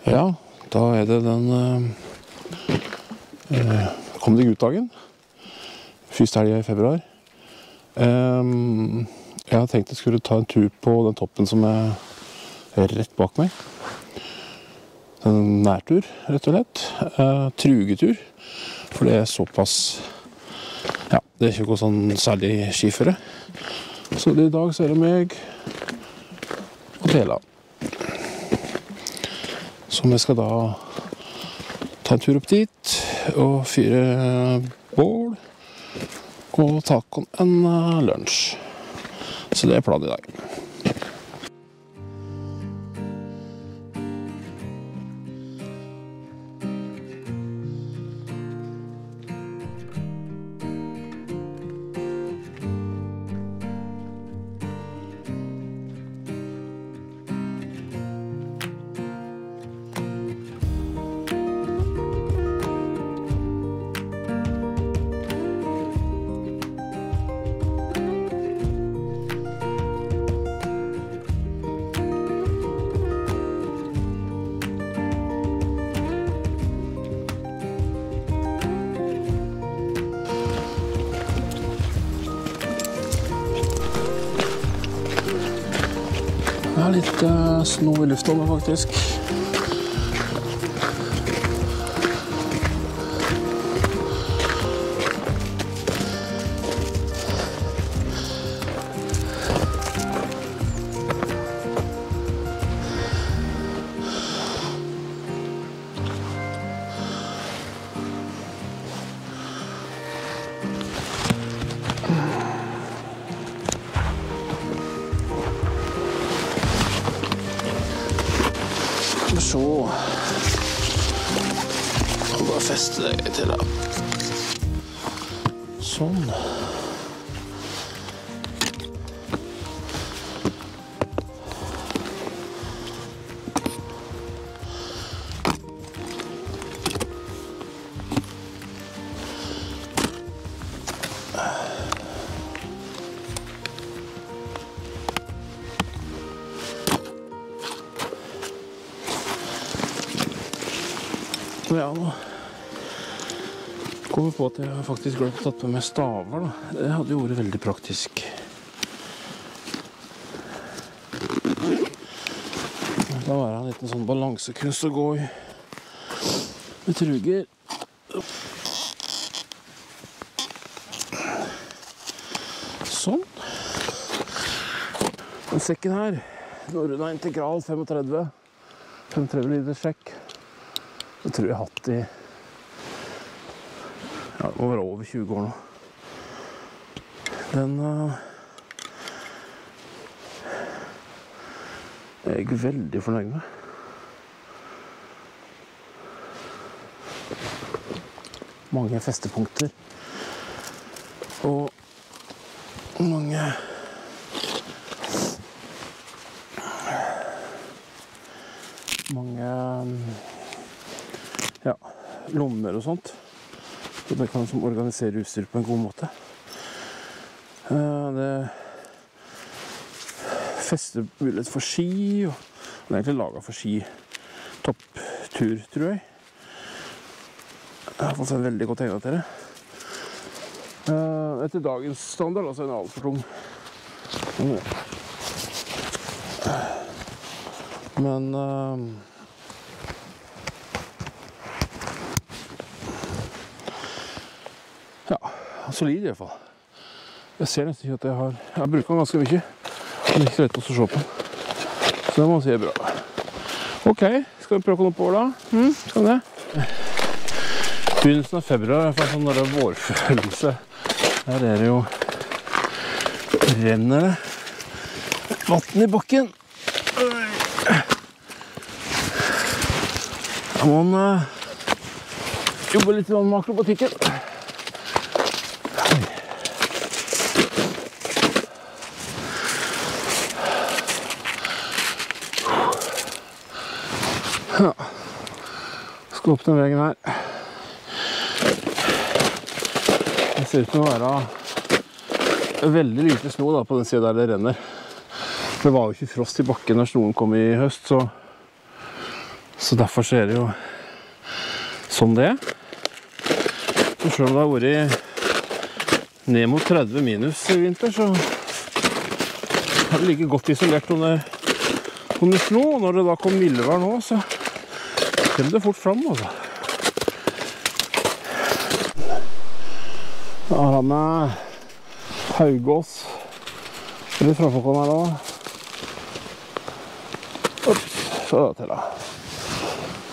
Ja, da det den kom det Guddagen. Første helg i februar. Jeg hadde tenkt jeg skulle ta en tur på den toppen som er rett bak meg. En nærtur, rett og slett. Trugetur. For det er såpass... Ja, det er ikke noe sånn særlig skiføre. Så i dag så er det meg og Tela. Så vi skal da ta en tur opp dit og fyre bål og ta en lunsj. Så det er planen i dag. Det er litt sno i lufta nå, faktisk. Så og bare feste det til da. Sånn. Ja, nå kommer jeg på at jeg faktisk glemt å tatt med meg staver da. Det hadde jo vært veldig praktisk. Da var det en liten sånn balansekunst å gå i med truger. Sånn. Den sekken her, Norrøna Integral 35 liters sekk. Det tror jeg har hatt i over 20 år nå. Den er jeg veldig fornøyd med. Mange festepunkter. Og mange lommer og sånt. Så det kan organisere utstyr på en god måte. Det fester mulighet for ski, og det er egentlig laget for ski topptur, tror jeg. Jeg har fått seg en veldig godt egnet til det. Etter dagens standard, altså en altfor tung. Men solid i hvert fall. Jeg ser nesten ikke at jeg har brukt den ganske mye. Det er ikke lett å se på. Så det må jeg si er bra. Ok, skal vi prøve å komme oppover da? Skal vi det? Begynnelsen av februar er en sånn vårfølelse. Her er det jo renner det vann i bakken. Da må man jobbe litt med akrobatikken. Ja, skal opp den veien her. Det ser ut til å være veldig lite sno da, på den siden der det renner. Det var jo ikke frost i bakken når snoen kom i høst, så Så derfor så er det jo sånn det. Og selv om det har vært ned mot 30 minus i vinter, så er det like godt isolert under sno. Og når det da kom mildvær nå, så kommer det fort fram, altså. Da har han Haugås. Litt framforkom her da. Så da til da.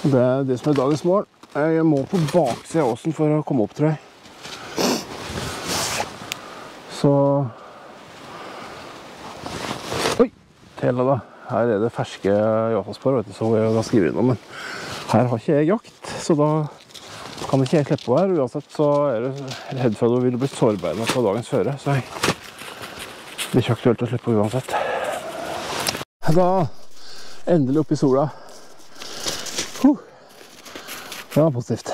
Det er det som er dagens mål. Jeg må på baksiden av åsen for å komme opp, tror jeg. Så... Oi! Tela da. Her er det ferske jaffaspår, vet du, så jeg da skriver inn om. Men her har ikke jeg jakt, så da kan ikke jeg klippe på her. Uansett så er jeg redd for at det vil bli sårbeina på dagens føre, så det er ikke aktuelt å slippe uansett. Da endelig opp i sola. Det var positivt.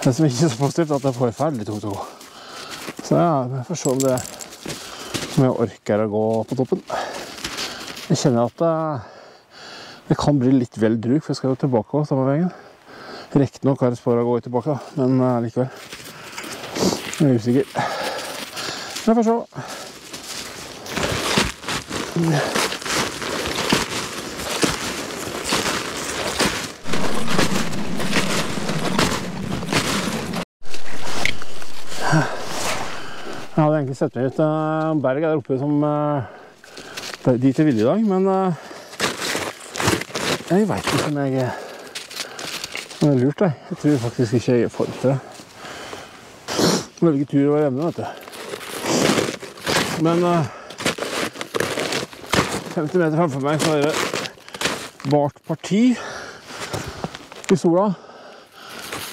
Det som ikke er så positivt er at det er forferdelig tungt å gå. Så ja, jeg får se om jeg orker å gå på toppen. Jeg kjenner at det kan bli litt vel druk, for jeg skal jo tilbake også samme veien. Rekt nok har jeg spår å gå tilbake, men likevel. Jeg er usikker. Jeg får se. Jeg hadde egentlig sett meg ut berg der oppe som dit jeg ville i dag, men jeg vet ikke om jeg er lurt det. Jeg tror faktisk ikke jeg er form til det. Velge tur over evne, vet du. Men 50 meter fremfor meg så er det bart parti i sola.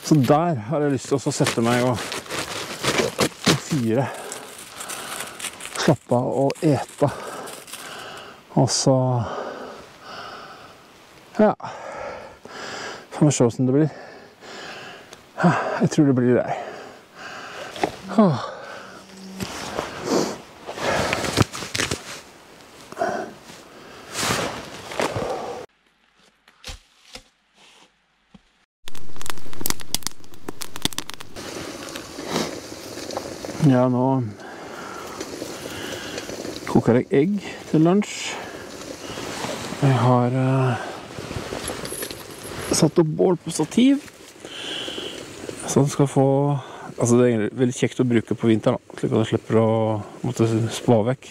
Så der har jeg lyst til å sette meg og fire. Slappe av og ete. Og så... Ja. Får vi se hvordan det blir. Jeg tror det blir det. Ja, nå koker jeg egg til lunsj. Jeg har satt opp bål på stativ, så den skal få... Altså det er veldig kjekt å bruke på vinteren, slik at jeg slipper å måtte spa vekk.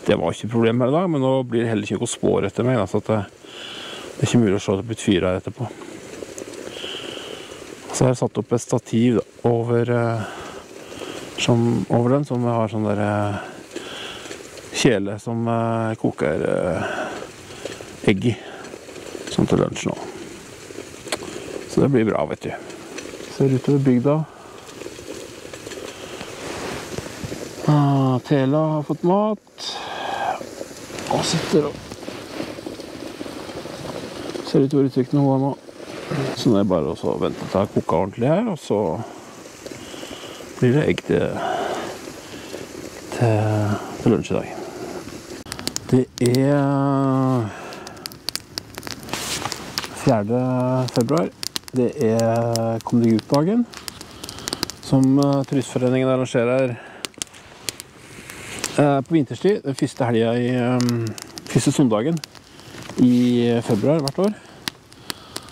Det var ikke et problem her i dag, men nå blir det heller ikke noe spår etter meg, så det er ikke mulig å se at det blir et fyr her etterpå. Så har jeg satt opp et stativ over den, som har sånn der kjele som koker egg i, sånn til lunsj nå. Så det blir bra, vet du. Ser ut over bygda. Tela har fått mat. Og sitter og ser ut over uttrykkene hun nå. Så det er bare å vente til å koke ordentlig her, og så blir det egg til lunsj i dag. Det er 4. februar. Det er Kom deg ut-dagen, som turistforeningen arrangerer på vinterstid, den første søndagen i februar hvert år.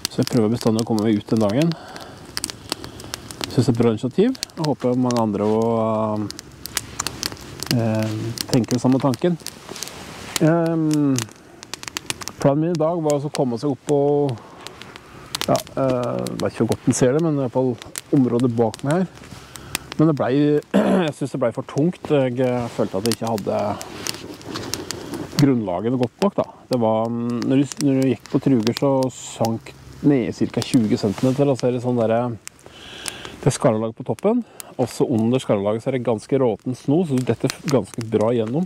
Så jeg prøver bestandig å komme meg ut den dagen. Jeg synes det er et bra initiativ. Jeg håper mange andre tenker samme tanken. Planen min i dag var å komme seg opp på, ja, jeg vet ikke hvor godt den ser det, men i hvert fall området bak meg her. Men jeg synes det ble for tungt. Jeg følte at jeg ikke hadde grunnlaget godt nok da. Det var, når du gikk på truger så sank ned ca. 20 cm, og så er det sånn der, det er skarrelag på toppen. Også under skarrelaget så er det ganske råten sno, så dette er ganske bra gjennom.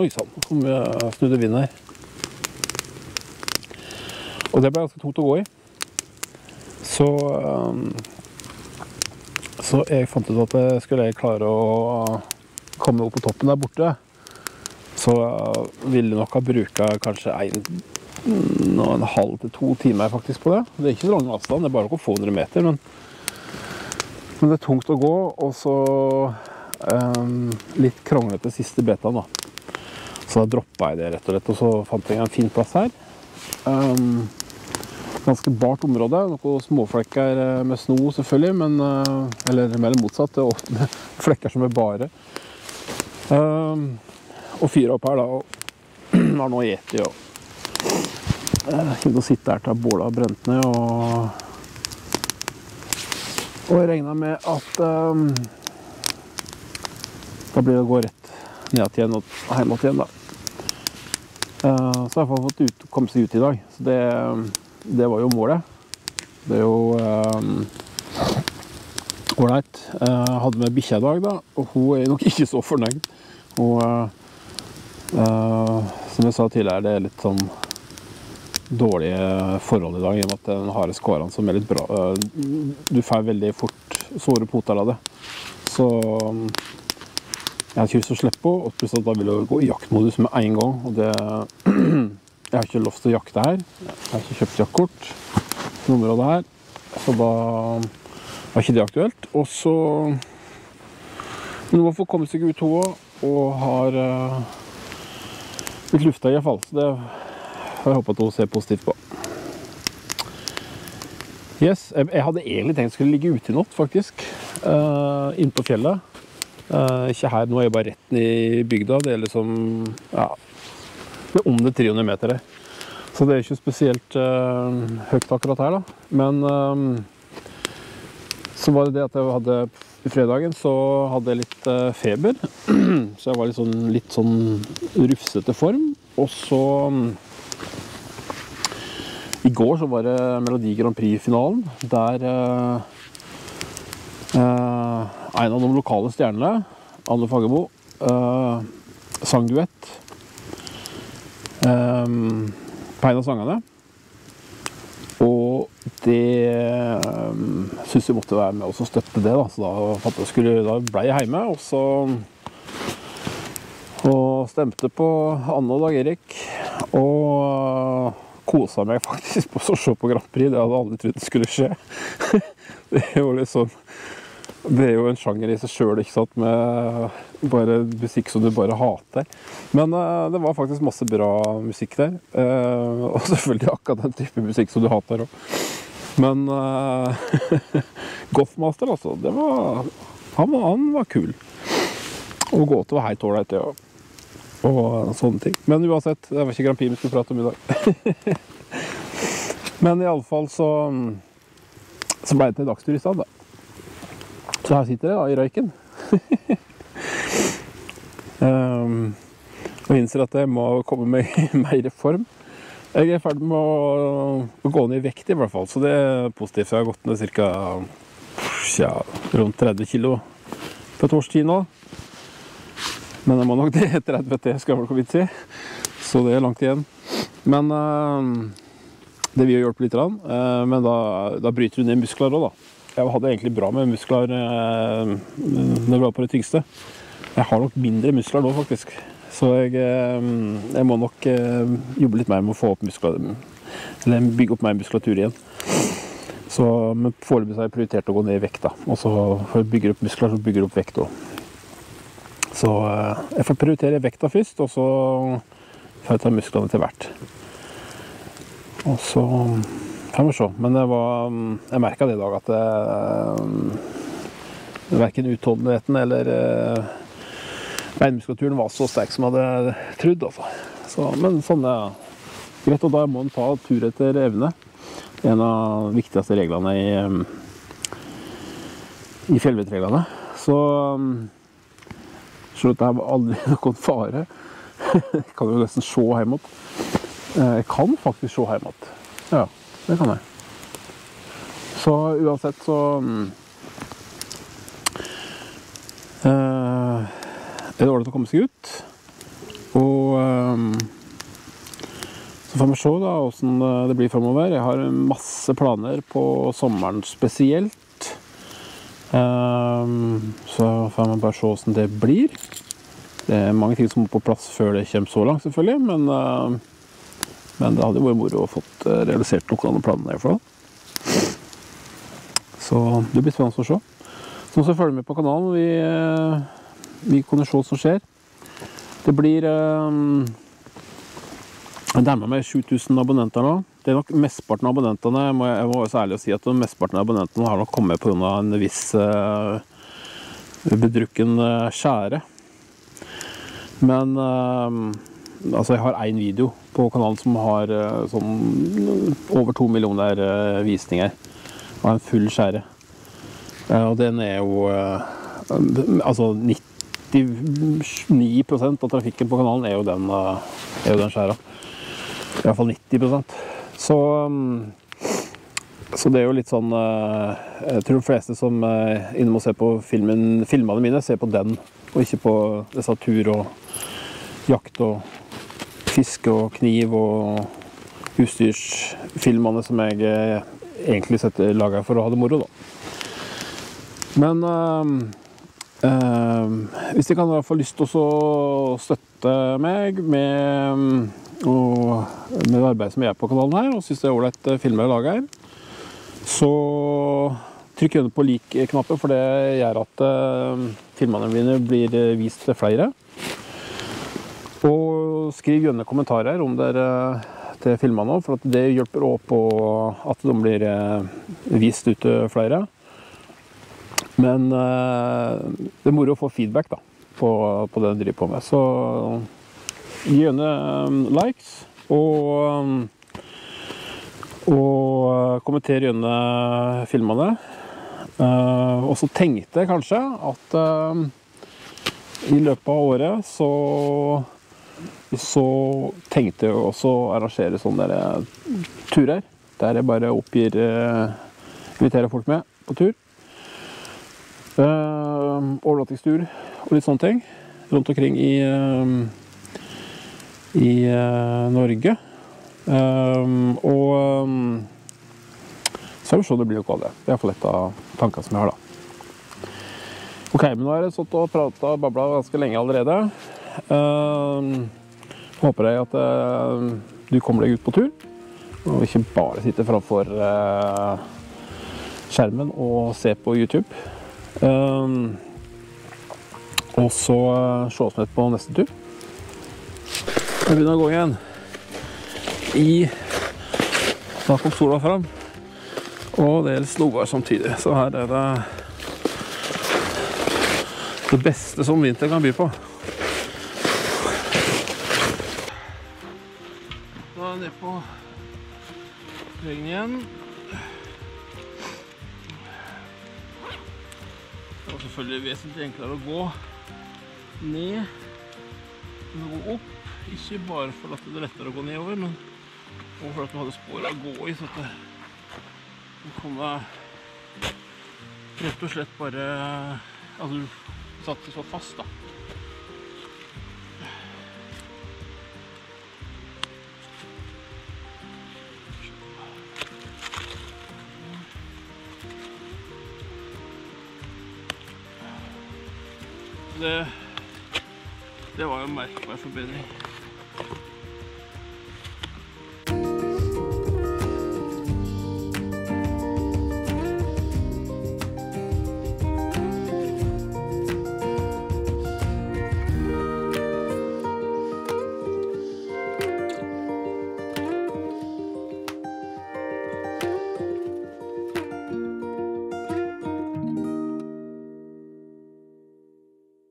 Oi sann, nå kom jeg snudde vind her. Og det ble ganske tungt å gå i. Så jeg fant ut at skulle jeg klare å komme opp på toppen der borte, så ville jeg nok ha bruket kanskje en halv til 2 timer faktisk på det. Det er ikke så lang avstand, det er bare noen få 100 meter, men det er tungt å gå, og så litt kronglete siste betaen da. Så da droppet jeg det rett og slett, og så fant jeg en fin plass her. Ganske bart område, noen småflekker med sno selvfølgelig, men, eller motsatt, det er ofte flekker som er bare. Og fyret opp her da, og har nå gjetet og kunne sitte her til bålet har brent ned, og jeg regnet med at da blir det å gå rett ned igjen og hjemme igjen da. Så jeg har i hvert fall fått komme seg ut i dag, så det var jo målet. Det er jo ålreit. Jeg hadde med bikkja i dag da, og hun er nok ikke så fornøyd. Og som jeg sa tidligere, det er litt sånn dårlige forhold i dag, i og med at den harde skåren som er litt bra. Du får veldig fort såre poter av det. Så jeg har ikke lyst til å slippe på, og plutselig da vil jeg gå i jaktmodus med en gang. Og det, jeg har ikke lov til å jakte her. Jeg har ikke kjøpt jaktkort i området her, så da var ikke det aktuelt. Og så noe for å komme seg ut hoa, og har litt lufta i hvert fall. Så det har jeg håpet å se positivt på. Yes, jeg hadde egentlig tenkt å skulle ligge ute i natt faktisk, inn på fjellet. Ikke her, nå er jeg bare rett i bygda, det er liksom, ja, det er under 300 meter her. Så det er ikke spesielt høyt akkurat her da. Men så var det det at jeg hadde, i fredagen så hadde jeg litt feber. Så jeg var litt sånn rufsete form. Og så i går så var det Melodi Grand Prix-finalen, der en av de lokale stjernene, Anne Fagermo, sang duett på en av sangene. Og det synes jeg måtte være med og støtte det da, så da ble jeg hjemme, og stemte på Anne og Dag Erik, og koset meg faktisk på å se på Grand Prix. Det hadde jeg aldri trodd det skulle skje. Det er jo liksom, det er jo en sjanger i seg selv, ikke sant, med bare musikk som du bare hater. Men det var faktisk masse bra musikk der, og selvfølgelig akkurat den type musikk som du hater også. Men Gothmaster altså, han var kul. Og Gåte var helt ålreit, ja. Og sånne ting. Men uansett, det var ikke Grand Prix vi skulle prate om i dag. Men i alle fall så ble det til dagstur i stedet da. Så her sitter jeg da, i røyken. Og innser at jeg må komme med mer form. Jeg er ferdig med å gå ned i vekt i hvert fall, så det er positivt. Jeg har gått ned cirka, rundt 30 kilo på et års tid nå. Men jeg må nok det 30 til, skal jeg vel si. Så det er langt igjen. Men det vil jo hjelpe litt, men da bryter du ned muskler også da. Jeg hadde egentlig bra med muskler når jeg var på det tyngste. Jeg har nok mindre muskler nå faktisk. Så jeg må nok jobbe litt mer med å få opp muskler, eller bygge opp mer muskulatur igjen. Så men foreløpig har jeg prioritert å gå ned i vekt da. Og så for å bygge opp muskler, så bygger jeg opp vekt også. Så jeg får prioritere vekta først, og så får jeg ta musklene til hvert. Og så kan vi se. Men jeg merket det i dag at hverken utholdenheten eller beinmuskulaturen var så sterk som jeg hadde trodd. Altså. Men sånn er greit, og da må man ta tur etter evne. En av de viktigste reglene i fjellvettreglene. Så så dette var aldri noen fare. Jeg kan jo nesten se hjemot. Jeg kan faktisk se hjemot. Ja, det kan jeg. Så uansett så er det ålreit å komme seg ut. Og så får vi se da hvordan det blir fremover. Jeg har masse planer på sommeren spesielt. Så får man bare se hvordan det blir. Det er mange ting som må på plass før det kommer så langt selvfølgelig, men Men det hadde jo vært moro å fått realisert noen av planene i hvert fall. Så det blir spennende å se. Så må vi følge med på kanalen. Vi kunne se hva som skjer. Det blir nærmere meg 7000 abonnenter nå. Det er nok mestparten av abonnentene, jeg må være så ærlig å si at mestparten av abonnentene har nok kommet på grunn av en viss bedrukken skjære. Men altså jeg har en video på kanalen som har sånn over 2 millioner visninger og en full skjære. Og den er jo altså 99% av trafikken på kanalen er jo den skjæra. I hvert fall 90%. Så det er jo litt sånn, jeg tror de fleste som innom og ser på filmene mine, ser på den, og ikke på disse tur og jakt og fiske og kniv og utstyrsfilmene som jeg egentlig lager for å ha det moro da. Men hvis de kan i hvert fall lyst til å støtte meg med det arbeidet som jeg gjør på kanalen her, og synes det er ålreit filmer jeg lager her, så trykk gjerne på like-knappen, for det gjør at filmene mine blir vist til flere. Og skriv gjerne kommentarer om dere til filmene også, for at det hjelper også på at de blir vist ut til flere. Men det er moro å få feedback da, på det jeg driver på med. Så gi gjerne likes, og kommenter gjerne filmene. Og så tenkte jeg kanskje at i løpet av året så tenkte jeg også å arrangere sånne turer, der jeg bare inviterer folk med på tur. Overnattingstur og litt sånne ting rundt omkring i Norge. Og så vi se om det blir noe av det. Det er i hvert fall et av tankene som jeg har da. Ok, men nå har jeg satt og pratet og bablet ganske lenge allerede. Håper jeg at du kommer deg ut på tur, og ikke bare sitter framfor skjermen og ser på YouTube. Og så ses vi på neste tur. Jeg begynner å gå igjen. Da kom sola fram, og det er slovar samtidig. Så her er det beste som vinter kan by på. Da er jeg nede på regn igjen. Det var selvfølgelig vesentlig enklere å gå ned enn å gå opp. Ikke bare for at det er lettere å gå nedover, men også for at du hadde spår å gå i, så at du kom rett og slett bare, altså du satt det så fast da. Det var jo en merkbar forbedring.